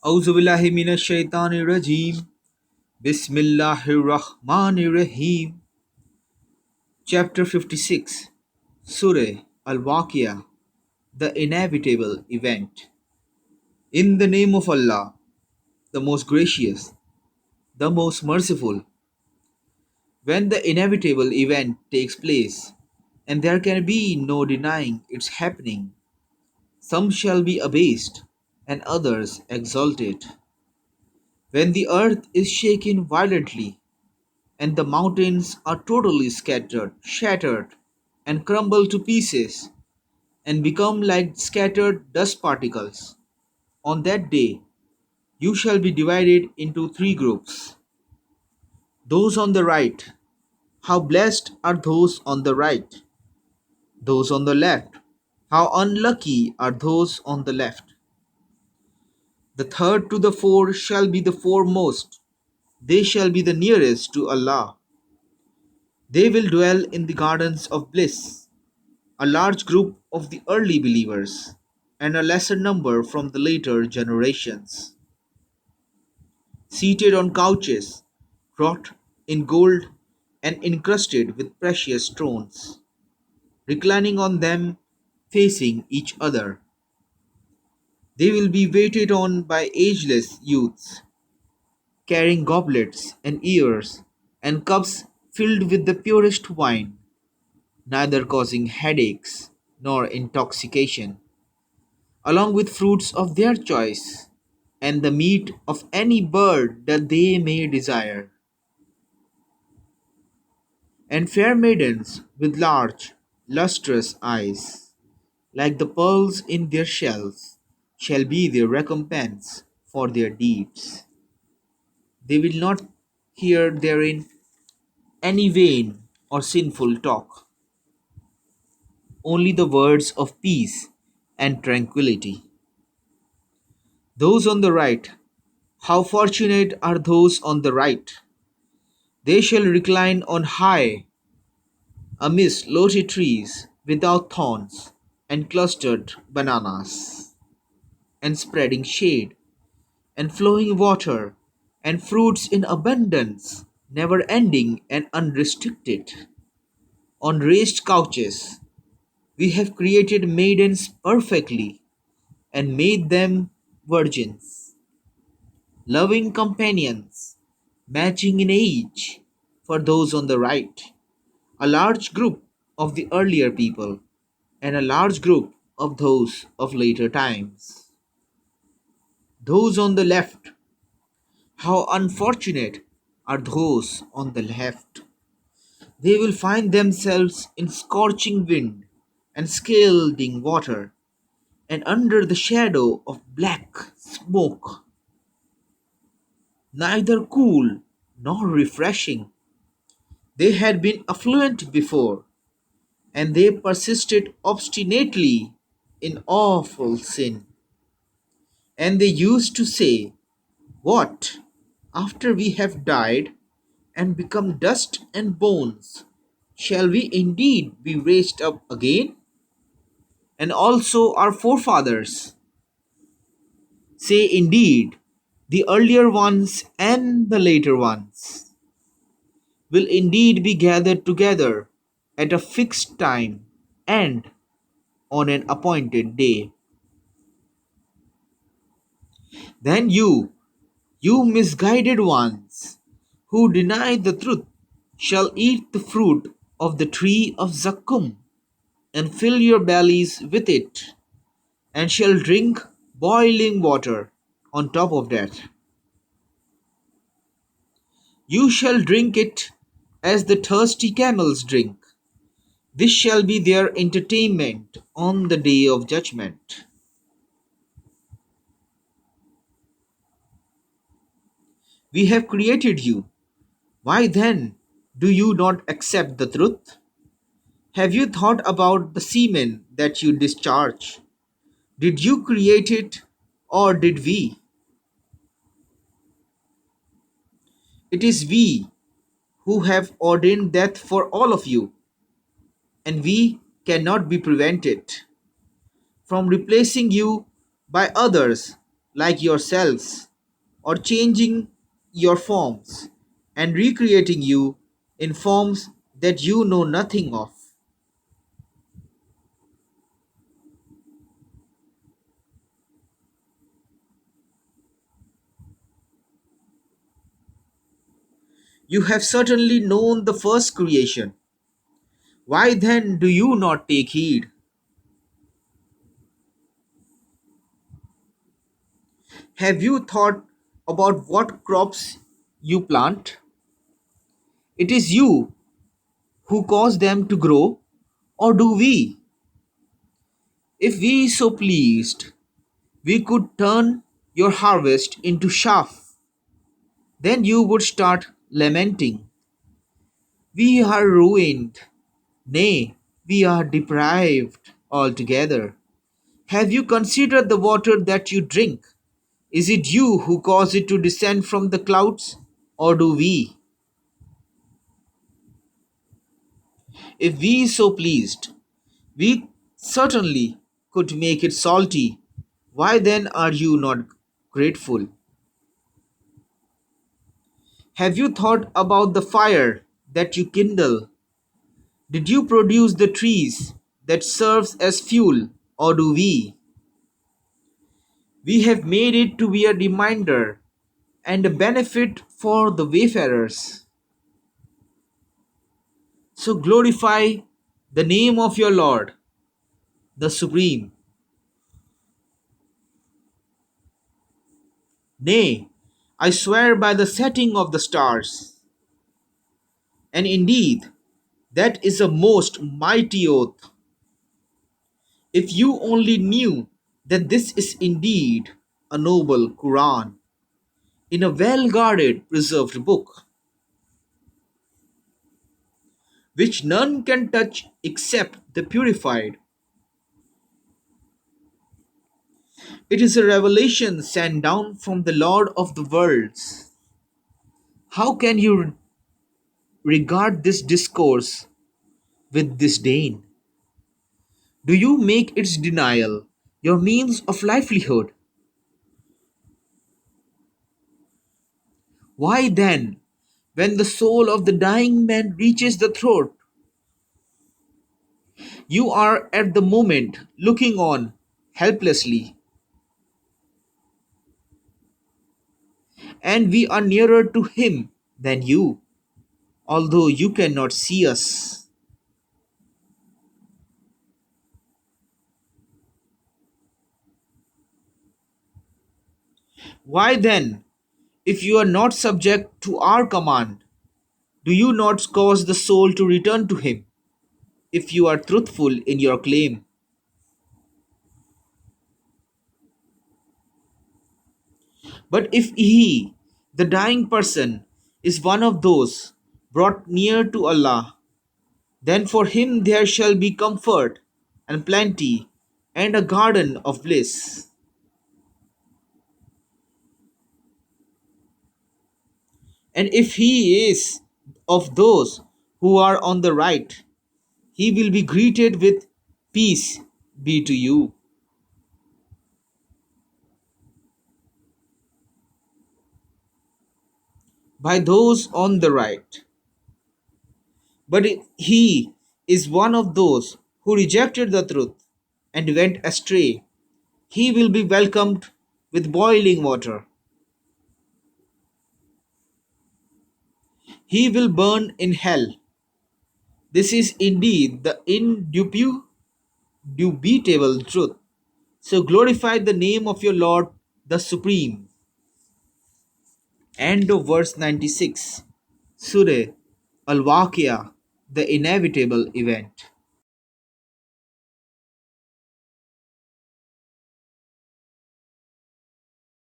أعوذ بالله من الشيطان الرجيم بسم الله الرحمن الرحيم Chapter 56 Surah Al-Waqi'ah The Inevitable Event In the name of Allah, the most gracious, the most merciful. When the inevitable event takes place, and there can be no denying its happening, some shall be abased and others exalted. When the earth is shaken violently, and the mountains are totally scattered, shattered, and crumble to pieces, and become like scattered dust particles. On that day, you shall be divided into three groups. Those on the right, how blessed are those on the right! Those on the left, how unlucky are those on the left! The third to the four shall be the foremost, they shall be the nearest to Allah. They will dwell in the gardens of bliss, a large group of the early believers, and a lesser number from the later generations, seated on couches, wrought in gold and encrusted with precious stones, reclining on them, facing each other. They will be waited on by ageless youths, carrying goblets and ears and cups filled with the purest wine, neither causing headaches nor intoxication, along with fruits of their choice, and the meat of any bird that they may desire. And fair maidens with large, lustrous eyes, like the pearls in their shells, shall be their recompense for their deeds. They will not hear therein any vain or sinful talk, only the words of peace and tranquillity. Those on the right, how fortunate are those on the right! They shall recline on high, amidst lofty trees without thorns, and clustered bananas, and spreading shade, and flowing water, and fruits in abundance, never ending and unrestricted. On raised couches, we have created maidens perfectly, and made them virgins, loving companions, matching in age, for those on the right, a large group of the earlier people, and a large group of those of later times. Those on the left, how unfortunate are those on the left! They will find themselves in scorching wind and scalding water, and under the shadow of black smoke, neither cool nor refreshing. They had been affluent before, and they persisted obstinately in awful sin. And they used to say, what, after we have died and become dust and bones, shall we indeed be raised up again? And also our forefathers say, indeed, the earlier ones and the later ones will indeed be gathered together at a fixed time and on an appointed day. Then you misguided ones, who deny the truth, shall eat the fruit of the tree of Zakkum, and fill your bellies with it, and shall drink boiling water on top of that. You shall drink it as the thirsty camels drink. This shall be their entertainment on the day of judgment. We have created you. Why then do you not accept the truth? Have you thought about the semen that you discharge? Did you create it, or did we? It is we who have ordained death for all of you, and we cannot be prevented from replacing you by others like yourselves, or changing your forms and recreating you in forms that you know nothing of. You have certainly known the first creation. Why then do you not take heed? Have you thought about what crops you plant? It is you who cause them to grow, or do we? If we so pleased, we could turn your harvest into chaff. Then you would start lamenting. We are ruined. Nay, we are deprived altogether. Have you considered the water that you drink? Is it you who cause it to descend from the clouds, or do we? If we so pleased, we certainly could make it salty. Why then are you not grateful? Have you thought about the fire that you kindle? Did you produce the trees that serves as fuel, or do we? We have made it to be a reminder and a benefit for the wayfarers. So glorify the name of your Lord, the Supreme. Nay, I swear by the setting of the stars. And indeed, that is a most mighty oath. If you only knew that this is indeed a noble Quran in a well guarded, preserved book, which none can touch except the purified. It is a revelation sent down from the Lord of the worlds. How can you regard this discourse with disdain? Do you make its denial your means of livelihood? Why then, when the soul of the dying man reaches the throat, you are at the moment looking on helplessly, and we are nearer to him than you, although you cannot see us. Why then, if you are not subject to our command, do you not cause the soul to return to him if you are truthful in your claim? But if he, the dying person, is one of those brought near to Allah, then for him there shall be comfort and plenty and a garden of bliss. And if he is of those who are on the right, he will be greeted with peace be to you by those on the right. But if he is one of those who rejected the truth and went astray, he will be welcomed with boiling water. He will burn in hell. This is indeed the indubitable truth. So glorify the name of your Lord, the Supreme. End of verse 96. Surah Al-Waqi'ah, the inevitable event.